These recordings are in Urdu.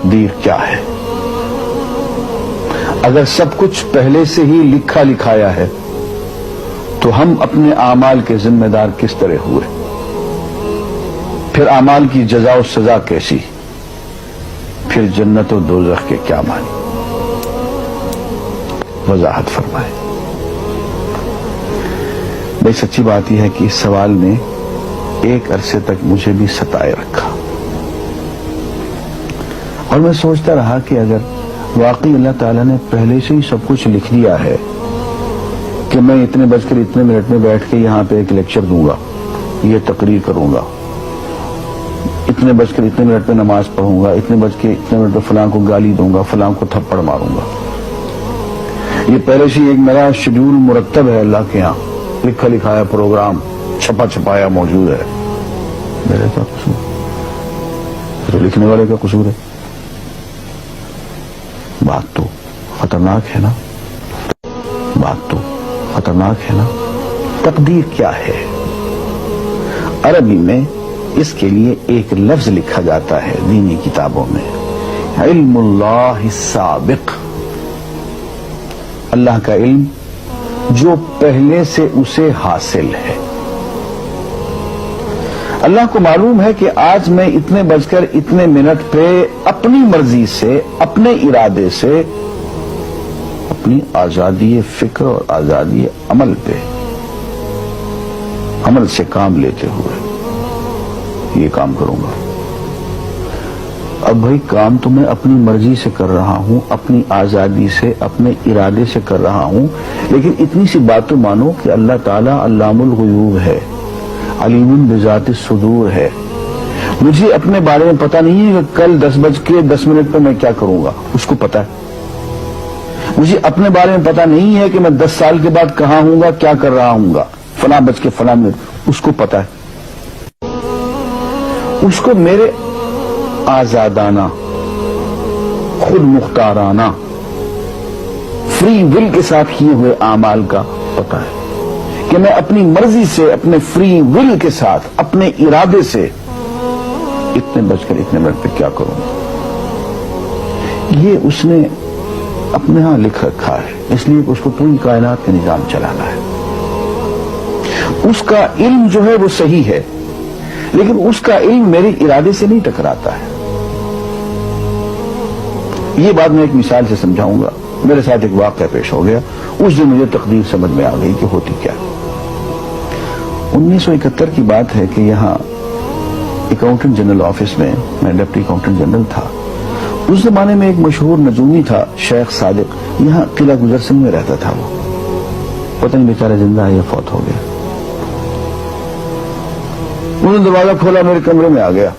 تقدیر کیا ہے؟ اگر سب کچھ پہلے سے ہی لکھا لکھایا ہے تو ہم اپنے اعمال کے ذمہ دار کس طرح ہوئے؟ پھر اعمال کی جزا و سزا کیسی؟ پھر جنت و دوزخ کے کیا معنی؟ وضاحت فرمائے۔ بھئی سچی بات یہ ہے کہ اس سوال نے ایک عرصے تک مجھے بھی ستائے رکھا، اور میں سوچتا رہا کہ اگر واقعی اللہ تعالیٰ نے پہلے سے ہی سب کچھ لکھ دیا ہے کہ میں اتنے بج کر اتنے منٹ میں بیٹھ کے یہاں پہ ایک لیکچر دوں گا، یہ تقریر کروں گا، اتنے بج کر اتنے منٹ میں نماز پڑھوں گا، اتنے بج کے اتنے منٹ میں فلاں کو گالی دوں گا، فلاں کو تھپڑ ماروں گا، یہ پہلے سے ایک میرا شیڈول مرتب ہے اللہ کے ہاں، لکھا لکھایا پروگرام چھپا چھپایا موجود ہے، میرے کیا قصور؟ تو لکھنے والے کا قصور ہے؟ بات تو خطرناک ہے نا، بات تو خطرناک ہے نا۔ تقدیر کیا ہے؟ عربی میں اس کے لیے ایک لفظ لکھا جاتا ہے دینی کتابوں میں، علم اللہ السابق، اللہ کا علم جو پہلے سے اسے حاصل ہے۔ اللہ کو معلوم ہے کہ آج میں اتنے بج کر اتنے منٹ پہ اپنی مرضی سے، اپنے ارادے سے، اپنی آزادی فکر اور آزادی عمل پہ، عمل سے کام لیتے ہوئے یہ کام کروں گا۔ اب بھائی کام تو میں اپنی مرضی سے کر رہا ہوں، اپنی آزادی سے، اپنے ارادے سے کر رہا ہوں، لیکن اتنی سی بات تو مانو کہ اللہ تعالیٰ علام الغیوب ہے، علیم بذات الصدور ہے۔ مجھے اپنے بارے میں پتہ نہیں ہے کہ کل 10:10 پہ میں کیا کروں گا، اس کو پتا ہے۔ مجھے اپنے بارے میں پتہ نہیں ہے کہ میں 10 سال کے بعد کہاں ہوں گا، کیا کر رہا ہوں گا، فلاں بج کے فلاں منٹ، اس کو پتا ہے۔ اس کو میرے آزادانہ، خود مختارانہ، فری ول کے ساتھ کیے ہوئے اعمال کا پتا ہے کہ میں اپنی مرضی سے، اپنے فری ول کے ساتھ، اپنے ارادے سے اتنے بج کر اتنے منٹ پہ کیا کروں گا۔ یہ اس نے اپنے ہاں لکھ رکھا ہے، اس لیے کہ اس کو پوری کائنات کا نظام چلانا ہے۔ اس کا علم جو ہے وہ صحیح ہے، لیکن اس کا علم میرے ارادے سے نہیں ٹکراتا ہے۔ یہ بات میں ایک مثال سے سمجھاؤں گا۔ میرے ساتھ ایک واقعہ پیش ہو گیا، اس دن مجھے تقدیر سمجھ میں آ گئی کہ ہوتی کیا۔ 1971 کی بات ہے کہ یہاں اکاؤنٹنٹ جنرل آفس میں ڈپٹی اکاؤنٹنٹ جنرل تھا۔ اس زمانے میں ایک مشہور نجومی تھا شیخ صادق، یہاں قلعہ گزر سنگھ میں رہتا تھا۔ وہ پتہ نہیں بیچارہ زندہ ہے یا فوت ہو گیا۔ انہوں نے دروازہ کھولا، میرے کمرے میں آ گیا۔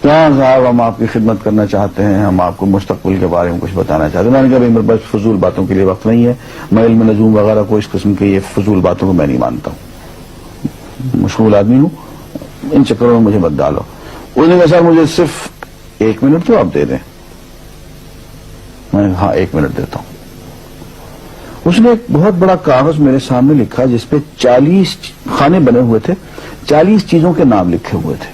کیا صاحب ہم آپ کی خدمت کرنا چاہتے ہیں، ہم آپ کو مستقبل کے بارے میں کچھ بتانا چاہتے ہیں۔ میں نے کہا میرے پاس فضول باتوں کے لیے وقت نہیں ہے، میں علم نجوم وغیرہ کو اس قسم کے یہ فضول باتوں کو میں نہیں مانتا ہوں، مشغول آدمی ہوں، ان چکروں میں مجھے مت ڈالو۔ انہوں نے کہا صاحب مجھے صرف 1 منٹ تو آپ دے دیں۔ میں نے کہا ہاں 1 منٹ دیتا ہوں۔ اس نے ایک بہت بڑا کاغذ میرے سامنے لکھا جس پہ 40 خانے بنے ہوئے تھے، 40 چیزوں کے نام لکھے ہوئے تھے،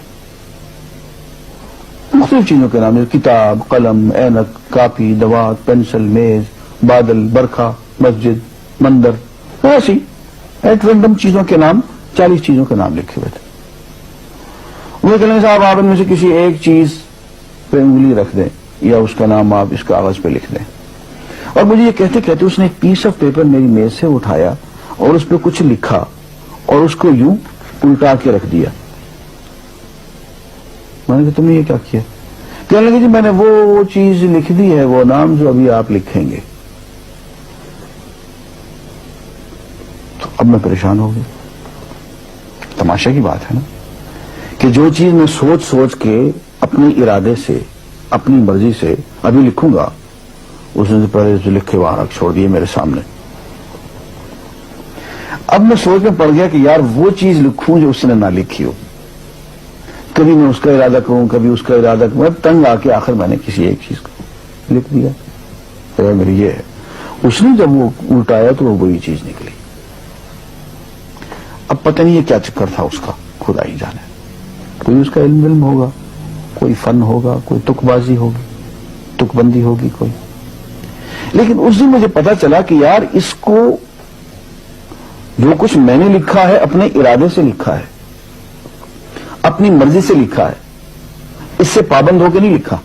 مختلف چیزوں کے نام، کتاب، قلم، اینک، کاپی، دوات، پینسل، میز، بادل، برکھا، مسجد، مندر، ایسی ایٹ رینڈم چیزوں کے نام، 40 چیزوں کے نام لکھے ہوئے تھے۔ وہ کہنے صاحب آپ ان میں سے کسی ایک چیز پہ انگلی رکھ دیں یا اس کا نام آپ اس کاغذ پہ لکھ دیں۔ اور مجھے یہ کہتے کہتے اس نے ایک پیس آف پیپر میری میز سے اٹھایا اور اس پہ کچھ لکھا اور اس کو یوں الٹا کے رکھ دیا۔ میں نے کہا تم نے یہ کیا کیا؟ کہنے لگے جی میں نے وہ چیز لکھ دی ہے، وہ نام جو ابھی آپ لکھیں گے۔ تو اب میں پریشان ہو گیا۔ تماشا کی بات ہے نا کہ جو چیز میں سوچ سوچ کے اپنے ارادے سے، اپنی مرضی سے ابھی لکھوں گا، اس نے پہلے جو لکھے وہاں رکھ چھوڑ دیے میرے سامنے۔ اب میں سوچ میں پڑ گیا کہ یار وہ چیز لکھوں جو اس نے نہ لکھی ہو۔ کبھی میں اس کا ارادہ کروں، کبھی اس کا ارادہ کروں، تنگ آ کے آخر میں نے کسی ایک چیز کو لکھ دیا۔ تو میری یہ ہے، اس نے جب وہ الٹایا تو وہ وہی چیز نکلی۔ اب پتہ نہیں یہ کیا چکر تھا اس کا، خدا ہی جانے۔ کوئی اس کا علم ہوگا، کوئی فن ہوگا، کوئی تک بازی ہوگی، تک بندی ہوگی کوئی. لیکن اس دن مجھے پتا چلا کہ یار اس کو جو کچھ میں نے لکھا ہے اپنے ارادے سے لکھا ہے، اپنی مرضی سے لکھا ہے، اس سے پابند ہو کے نہیں لکھا.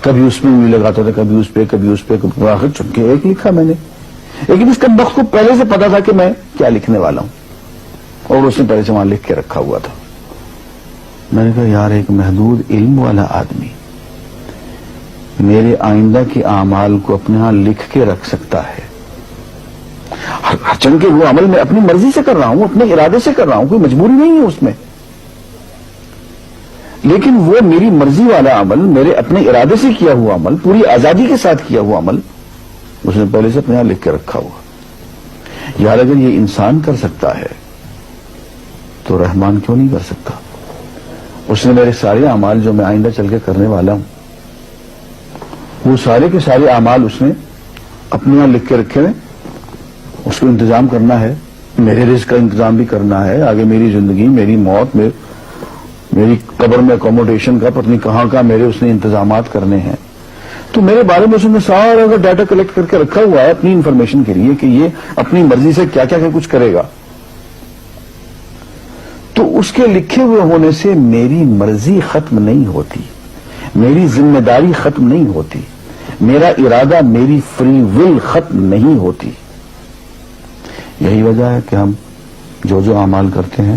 کبھی اس میں انگلی لگاتا تھا، کبھی اس پہ، کبھی اس پہ، آخر چن کے ایک لکھا میں نے. لیکن اس کمبخت کو پہلے سے پتا تھا کہ میں کیا لکھنے والا ہوں، اور اس نے پہلے سے وہاں لکھ کے رکھا ہوا تھا. میں نے کہا یار ایک محدود علم والا آدمی میرے آئندہ کے اعمال کو اپنے ہاں لکھ کے رکھ سکتا ہے. چن کے وہ عمل میں اپنی مرضی سے کر رہا ہوں، اپنے ارادے سے کر رہا ہوں، کوئی مجبوری نہیں ہے اس میں. لیکن وہ میری مرضی والا عمل، میرے اپنے ارادے سے کیا ہوا عمل، پوری آزادی کے ساتھ کیا ہوا عمل، اس نے پہلے سے اپنے یہاں لکھ کے رکھا ہوا. یار اگر یہ انسان کر سکتا ہے تو رحمان کیوں نہیں کر سکتا؟ اس نے میرے سارے اعمال جو میں آئندہ چل کے کرنے والا ہوں، وہ سارے کے سارے اعمال اس نے اپنے یہاں لکھ کے رکھے ہیں. اس کو انتظام کرنا ہے، میرے رزق کا انتظام بھی کرنا ہے، آگے میری زندگی، میری موت، میری قبر میں اکوموڈیشن کا پتہ نہیں کہاں کا میرے اس نے انتظامات کرنے ہیں. تو میرے بارے میں اس نے سارا کا ڈیٹا کلیکٹ کر کے رکھا ہوا ہے اپنی انفارمیشن کے لیے کہ یہ اپنی مرضی سے کیا کیا کچھ کرے گا. تو اس کے لکھے ہوئے ہونے سے میری مرضی ختم نہیں ہوتی، میری ذمہ داری ختم نہیں ہوتی، میرا ارادہ، میری فری ول ختم نہیں ہوتی. یہی وجہ ہے کہ ہم جو اعمال کرتے ہیں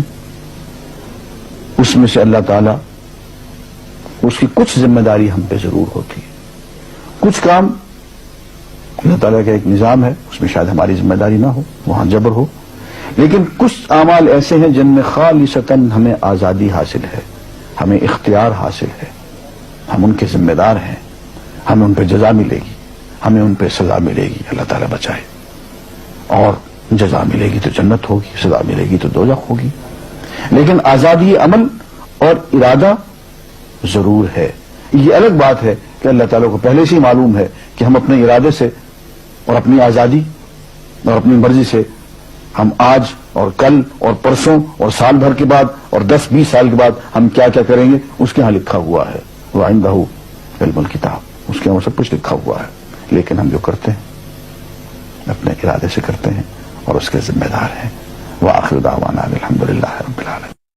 اس میں سے اللہ تعالیٰ اس کی کچھ ذمہ داری ہم پہ ضرور ہوتی ہے. کچھ کام اللہ تعالیٰ کا ایک نظام ہے، اس میں شاید ہماری ذمہ داری نہ ہو، وہاں جبر ہو. لیکن کچھ اعمال ایسے ہیں جن میں خالصتاً ہمیں آزادی حاصل ہے، ہمیں اختیار حاصل ہے، ہم ان کے ذمہ دار ہیں، ہمیں ان پہ جزا ملے گی، ہمیں ان پہ سزا ملے گی، اللہ تعالیٰ بچائے. اور جزا ملے گی تو جنت ہوگی، سزا ملے گی تو دوزخ ہوگی. لیکن آزادی عمل اور ارادہ ضرور ہے. یہ الگ بات ہے کہ اللہ تعالیٰ کو پہلے سے ہی معلوم ہے کہ ہم اپنے ارادے سے اور اپنی آزادی اور اپنی مرضی سے ہم آج اور کل اور پرسوں اور سال بھر کے بعد اور 10-20 سال کے بعد ہم کیا کیا کریں گے اس کے ہاں لکھا ہوا ہے. وَعِندَهُ عِلْمُ الْكِتَابِ، اس کے ہاں سب کچھ لکھا ہوا ہے. لیکن ہم جو کرتے ہیں اپنے ارادے سے کرتے ہیں اور اس کے ذمہ دار ہیں. وآخر دعوانا الحمدللہ رب العالمین.